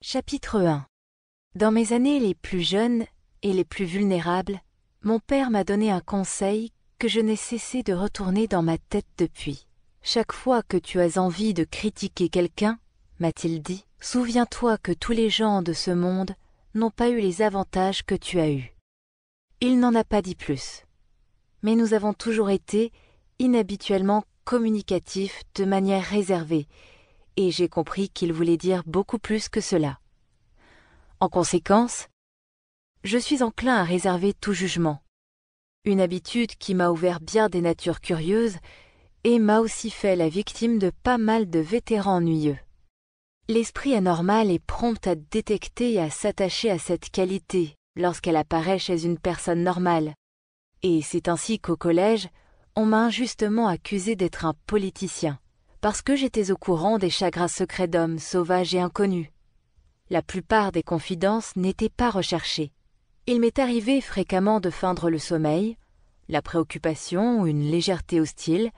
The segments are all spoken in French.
Chapitre 1. Dans mes années les plus jeunes et les plus vulnérables, mon père m'a donné un conseil que je n'ai cessé de retourner dans ma tête depuis. Chaque fois que tu as envie de critiquer quelqu'un, m'a-t-il dit, souviens-toi que tous les gens de ce monde n'ont pas eu les avantages que tu as eus. Il n'en a pas dit plus. Mais nous avons toujours été inhabituellement communicatifs de manière réservée, et j'ai compris qu'il voulait dire beaucoup plus que cela. En conséquence, je suis enclin à réserver tout jugement. Une habitude qui m'a ouvert bien des natures curieuses et m'a aussi fait la victime de pas mal de vétérans ennuyeux. L'esprit anormal est prompt à détecter et à s'attacher à cette qualité lorsqu'elle apparaît chez une personne normale. Et c'est ainsi qu'au collège, on m'a injustement accusé d'être un politicien, parce que j'étais au courant des chagrins secrets d'hommes sauvages et inconnus. La plupart des confidences n'étaient pas recherchées. Il m'est arrivé fréquemment de feindre le sommeil, la préoccupation ou une légèreté hostile,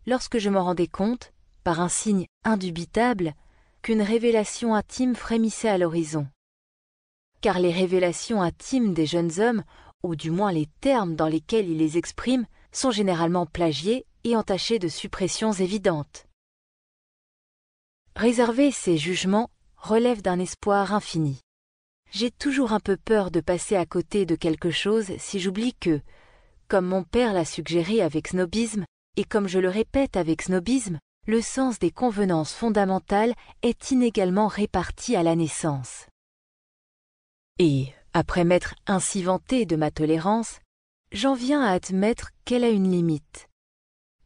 lorsque je me rendais compte, par un signe indubitable, qu'une révélation intime frémissait à l'horizon. Car les révélations intimes des jeunes hommes, ou du moins les termes dans lesquels ils les expriment, sont généralement plagiés et entachés de suppressions évidentes. Réserver ces jugements relève d'un espoir infini. J'ai toujours un peu peur de passer à côté de quelque chose si j'oublie que, comme mon père l'a suggéré avec snobisme, et comme je le répète avec snobisme, le sens des convenances fondamentales est inégalement réparti à la naissance. Et, après m'être ainsi vanté de ma tolérance, j'en viens à admettre qu'elle a une limite.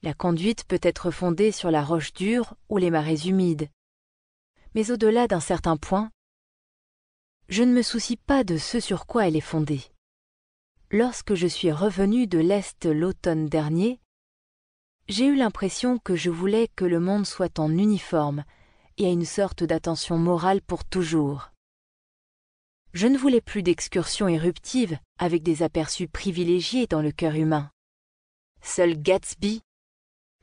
La conduite peut être fondée sur la roche dure ou les marais humides. Mais au-delà d'un certain point, je ne me soucie pas de ce sur quoi elle est fondée. Lorsque je suis revenu de l'Est l'automne dernier, j'ai eu l'impression que je voulais que le monde soit en uniforme et à une sorte d'attention morale pour toujours. Je ne voulais plus d'excursions éruptives avec des aperçus privilégiés dans le cœur humain. Seul Gatsby,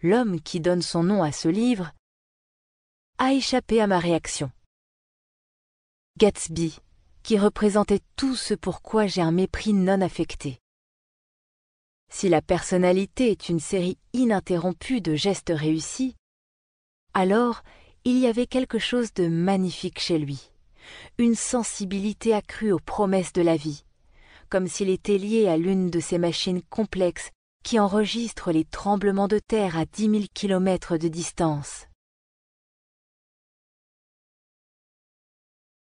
l'homme qui donne son nom à ce livre, a échappé à ma réaction. Gatsby, qui représentait tout ce pour quoi j'ai un mépris non affecté. Si la personnalité est une série ininterrompue de gestes réussis, alors il y avait quelque chose de magnifique chez lui, une sensibilité accrue aux promesses de la vie, comme s'il était lié à l'une de ces machines complexes qui enregistrent les tremblements de terre à 10 000 kilomètres de distance.